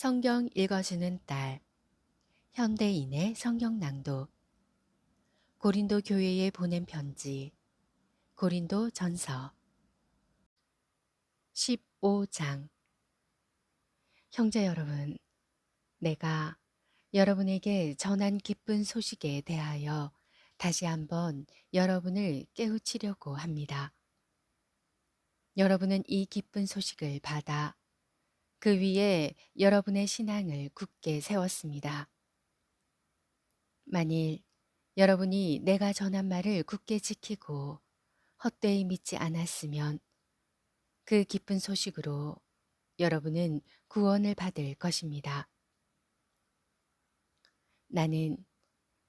성경 읽어주는 딸, 현대인의 성경 낭독, 고린도 교회에 보낸 편지, 고린도 전서 15장. 형제 여러분, 내가 여러분에게 전한 기쁜 소식에 대하여 다시 한번 여러분을 깨우치려고 합니다. 여러분은 이 기쁜 소식을 받아 그 위에 여러분의 신앙을 굳게 세웠습니다. 만일 여러분이 내가 전한 말을 굳게 지키고 헛되이 믿지 않았으면 그 기쁜 소식으로 여러분은 구원을 받을 것입니다. 나는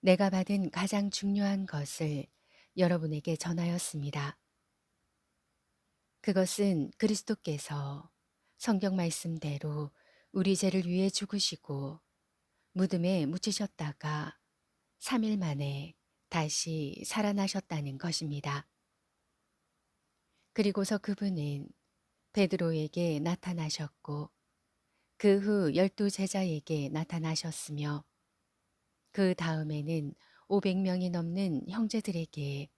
내가 받은 가장 중요한 것을 여러분에게 전하였습니다. 그것은 그리스도께서 성경 말씀대로 우리 죄를 위해 죽으시고 무덤에 묻히셨다가 3일 만에 다시 살아나셨다는 것입니다. 그리고서 그분은 베드로에게 나타나셨고 그 후 12제자에게 나타나셨으며 그 다음에는 500명이 넘는 형제들에게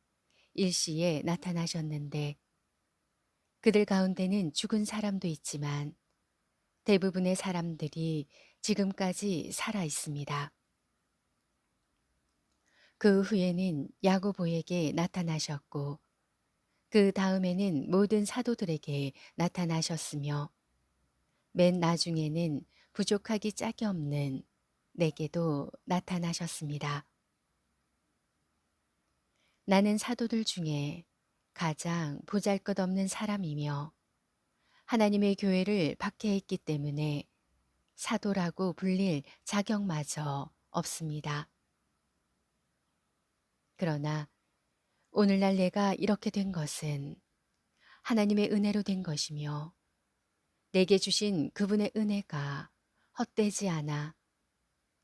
일시에 나타나셨는데 그들 가운데는 죽은 사람도 있지만 대부분의 사람들이 지금까지 살아 있습니다. 그 후에는 야고보에게 나타나셨고 그 다음에는 모든 사도들에게 나타나셨으며 맨 나중에는 부족하기 짝이 없는 내게도 나타나셨습니다. 나는 사도들 중에 가장 보잘것없는 사람이며 하나님의 교회를 박해했기 때문에 사도라고 불릴 자격마저 없습니다. 그러나 오늘날 내가 이렇게 된 것은 하나님의 은혜로 된 것이며 내게 주신 그분의 은혜가 헛되지 않아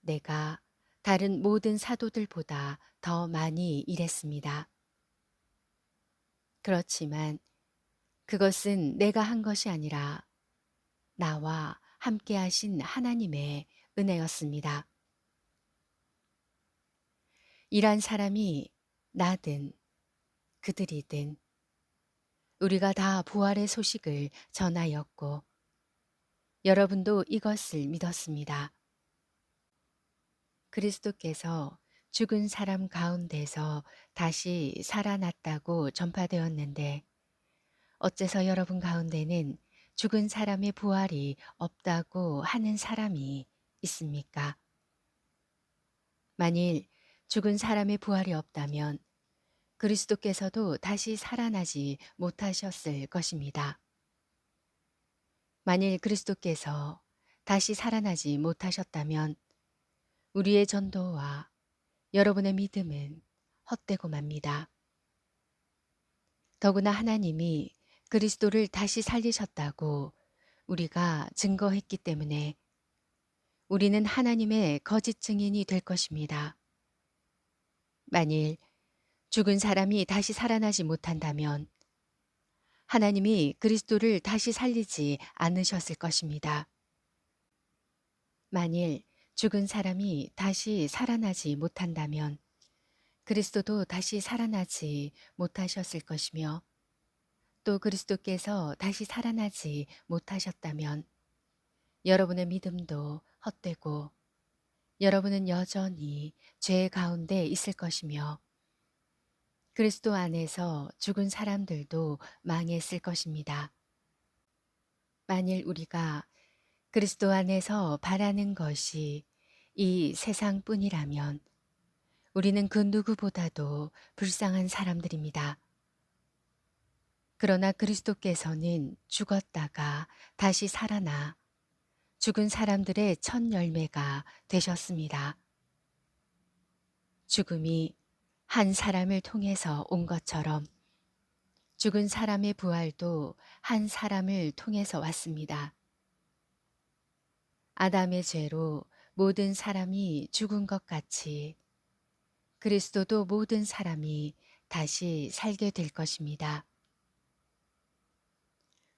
내가 다른 모든 사도들보다 더 많이 일했습니다. 그렇지만 그것은 내가 한 것이 아니라 나와 함께 하신 하나님의 은혜였습니다. 일한 사람이 나든 그들이든 우리가 다 부활의 소식을 전하였고 여러분도 이것을 믿었습니다. 그리스도께서 죽은 사람 가운데서 다시 살아났다고 전파되었는데 어째서 여러분 가운데는 죽은 사람의 부활이 없다고 하는 사람이 있습니까? 만일 죽은 사람의 부활이 없다면 그리스도께서도 다시 살아나지 못하셨을 것입니다. 만일 그리스도께서 다시 살아나지 못하셨다면 우리의 전도와 여러분의 믿음은 헛되고 맙니다. 더구나 하나님이 그리스도를 다시 살리셨다고 우리가 증거했기 때문에 우리는 하나님의 거짓 증인이 될 것입니다. 만일 죽은 사람이 다시 살아나지 못한다면 하나님이 그리스도를 다시 살리지 않으셨을 것입니다. 만일 죽은 사람이 다시 살아나지 못한다면 그리스도도 다시 살아나지 못하셨을 것이며 또 그리스도께서 다시 살아나지 못하셨다면 여러분의 믿음도 헛되고 여러분은 여전히 죄 가운데 있을 것이며 그리스도 안에서 죽은 사람들도 망했을 것입니다. 만일 우리가 그리스도 안에서 바라는 것이 이 세상뿐이라면 우리는 그 누구보다도 불쌍한 사람들입니다. 그러나 그리스도께서는 죽었다가 다시 살아나 죽은 사람들의 첫 열매가 되셨습니다. 죽음이 한 사람을 통해서 온 것처럼 죽은 사람의 부활도 한 사람을 통해서 왔습니다. 아담의 죄로 모든 사람이 죽은 것 같이 그리스도도 모든 사람이 다시 살게 될 것입니다.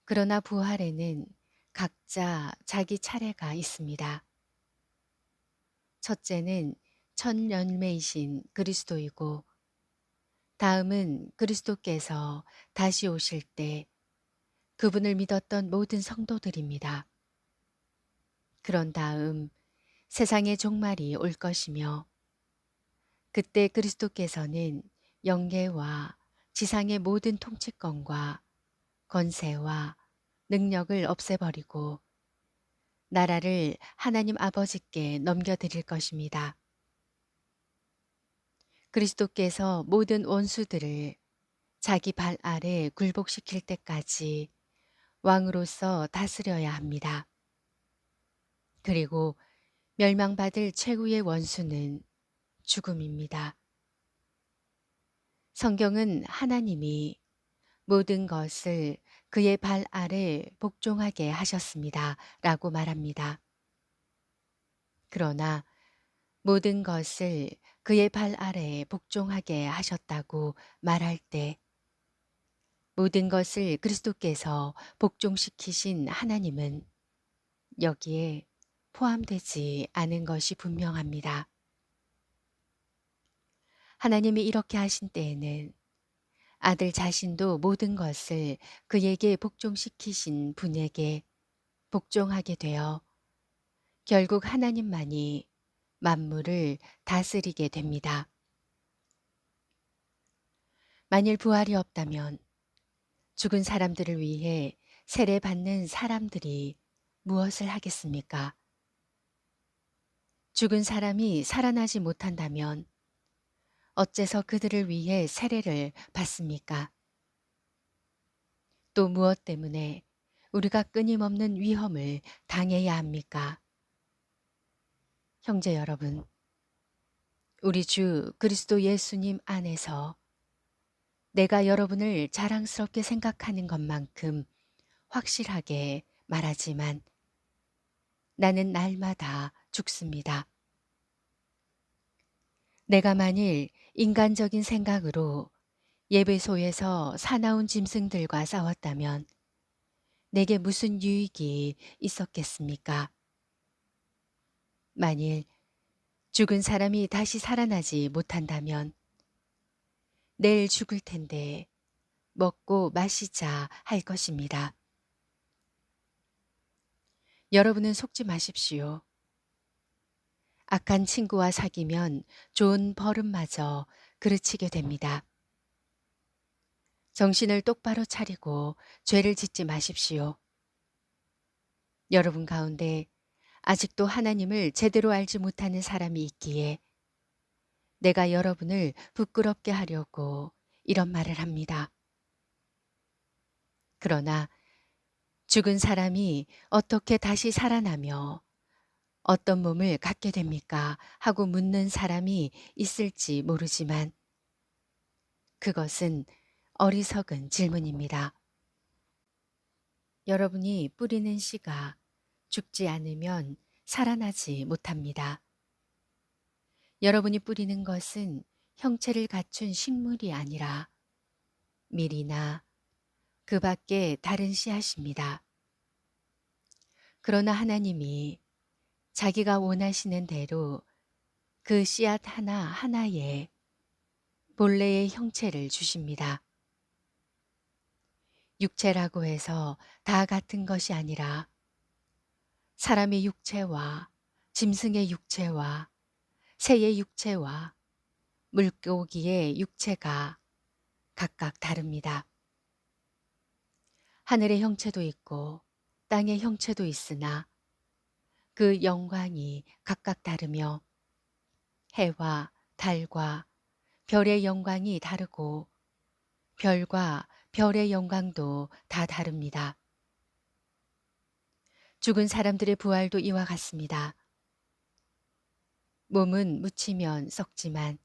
그러나 부활에는 각자 자기 차례가 있습니다. 첫째는 첫 열매이신 그리스도이고, 다음은 그리스도께서 다시 오실 때 그분을 믿었던 모든 성도들입니다. 그런 다음 세상의 종말이 올 것이며, 그때 그리스도께서는 영계와 지상의 모든 통치권과 권세와 능력을 없애버리고 나라를 하나님 아버지께 넘겨드릴 것입니다. 그리스도께서 모든 원수들을 자기 발 아래 굴복시킬 때까지 왕으로서 다스려야 합니다. 그리고 멸망받을 최후의 원수는 죽음입니다. 성경은 하나님이 모든 것을 그의 발 아래 복종하게 하셨습니다. 라고 말합니다. 그러나 모든 것을 그의 발 아래 복종하게 하셨다고 말할 때 모든 것을 그리스도께서 복종시키신 하나님은 여기에 포함되지 않은 것이 분명합니다. 하나님이 이렇게 하신 때에는 아들 자신도 모든 것을 그에게 복종시키신 분에게 복종하게 되어 결국 하나님만이 만물을 다스리게 됩니다. 만일 부활이 없다면 죽은 사람들을 위해 세례받는 사람들이 무엇을 하겠습니까? 죽은 사람이 살아나지 못한다면 어째서 그들을 위해 세례를 받습니까? 또 무엇 때문에 우리가 끊임없는 위험을 당해야 합니까? 형제 여러분, 우리 주 그리스도 예수님 안에서 내가 여러분을 자랑스럽게 생각하는 것만큼 확실하게 말하지만 나는 날마다 죽습니다. 내가 만일 인간적인 생각으로 예배소에서 사나운 짐승들과 싸웠다면 내게 무슨 유익이 있었겠습니까? 만일 죽은 사람이 다시 살아나지 못한다면 내일 죽을 텐데 먹고 마시자 할 것입니다. 여러분은 속지 마십시오. 악한 친구와 사귀면 좋은 버릇마저 그르치게 됩니다. 정신을 똑바로 차리고 죄를 짓지 마십시오. 여러분 가운데 아직도 하나님을 제대로 알지 못하는 사람이 있기에 내가 여러분을 부끄럽게 하려고 이런 말을 합니다. 그러나 죽은 사람이 어떻게 다시 살아나며 어떤 몸을 갖게 됩니까? 하고 묻는 사람이 있을지 모르지만 그것은 어리석은 질문입니다. 여러분이 뿌리는 씨가 죽지 않으면 살아나지 못합니다. 여러분이 뿌리는 것은 형체를 갖춘 식물이 아니라 밀이나 그 밖에 다른 씨앗입니다. 그러나 하나님이 자기가 원하시는 대로 그 씨앗 하나하나에 본래의 형체를 주십니다. 육체라고 해서 다 같은 것이 아니라 사람의 육체와 짐승의 육체와 새의 육체와 물고기의 육체가 각각 다릅니다. 하늘의 형체도 있고 땅의 형체도 있으나 그 영광이 각각 다르며 해와 달과 별의 영광이 다르고 별과 별의 영광도 다 다릅니다. 죽은 사람들의 부활도 이와 같습니다. 몸은 묻히면 썩지만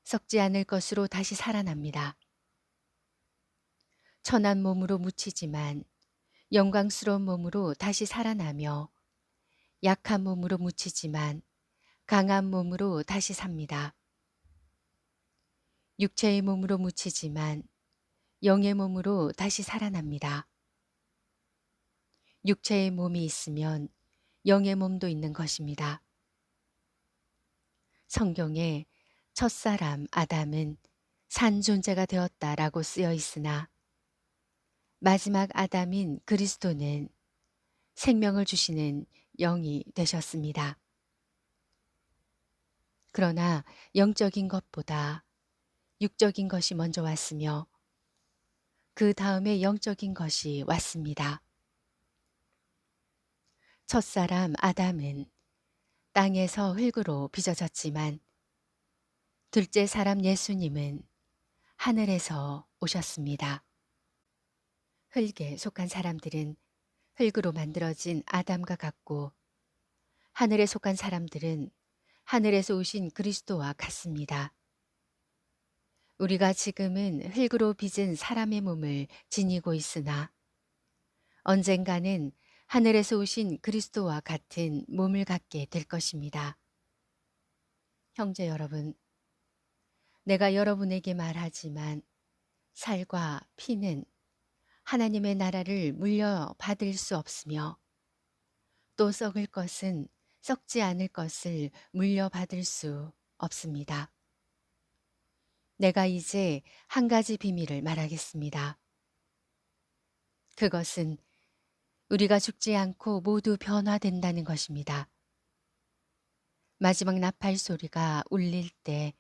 썩지 않을 것으로 다시 살아납니다. 천한 몸으로 묻히지만 영광스러운 몸으로 다시 살아나며 약한 몸으로 묻히지만 강한 몸으로 다시 삽니다. 육체의 몸으로 묻히지만 영의 몸으로 다시 살아납니다. 육체의 몸이 있으면 영의 몸도 있는 것입니다. 성경에 첫사람 아담은 산 존재가 되었다라고 쓰여 있으나 마지막 아담인 그리스도는 생명을 주시는 영이 되셨습니다. 그러나 영적인 것보다 육적인 것이 먼저 왔으며 그 다음에 영적인 것이 왔습니다. 첫사람 아담은 땅에서 흙으로 빚어졌지만 둘째 사람 예수님은 하늘에서 오셨습니다. 흙에 속한 사람들은 흙으로 만들어진 아담과 같고 하늘에 속한 사람들은 하늘에서 오신 그리스도와 같습니다. 우리가 지금은 흙으로 빚은 사람의 몸을 지니고 있으나 언젠가는 하늘에서 오신 그리스도와 같은 몸을 갖게 될 것입니다. 형제 여러분, 내가 여러분에게 말하지만 살과 피는 하나님의 나라를 물려받을 수 없으며 또 썩을 것은 썩지 않을 것을 물려받을 수 없습니다. 내가 이제 한 가지 비밀을 말하겠습니다. 그것은 우리가 죽지 않고 모두 변화된다는 것입니다. 마지막 나팔 소리가 울릴 때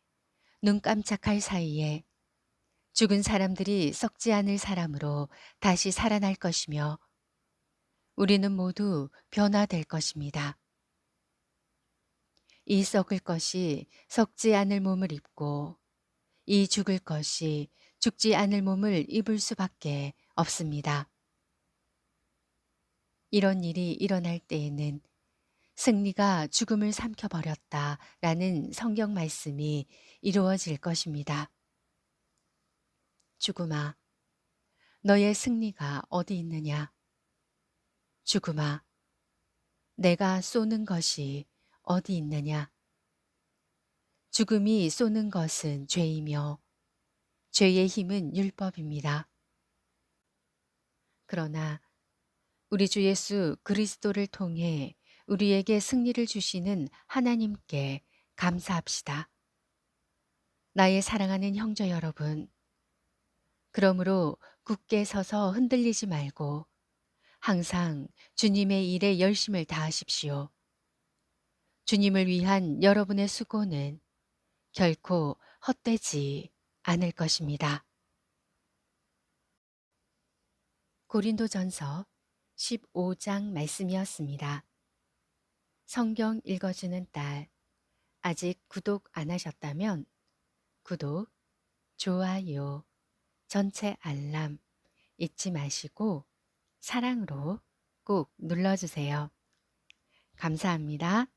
눈 깜짝할 사이에 죽은 사람들이 썩지 않을 사람으로 다시 살아날 것이며 우리는 모두 변화될 것입니다. 이 썩을 것이 썩지 않을 몸을 입고 이 죽을 것이 죽지 않을 몸을 입을 수밖에 없습니다. 이런 일이 일어날 때에는 승리가 죽음을 삼켜버렸다라는 성경 말씀이 이루어질 것입니다. 죽음아, 너의 승리가 어디 있느냐? 죽음아, 내가 쏘는 것이 어디 있느냐? 죽음이 쏘는 것은 죄이며 죄의 힘은 율법입니다. 그러나 우리 주 예수 그리스도를 통해 우리에게 승리를 주시는 하나님께 감사합시다. 나의 사랑하는 형제 여러분, 그러므로 굳게 서서 흔들리지 말고 항상 주님의 일에 열심을 다하십시오. 주님을 위한 여러분의 수고는 결코 헛되지 않을 것입니다. 고린도전서 15장 말씀이었습니다. 성경 읽어주는 딸, 아직 구독 안 하셨다면 구독, 좋아요, 전체 알람 잊지 마시고 사랑으로 꼭 눌러주세요. 감사합니다.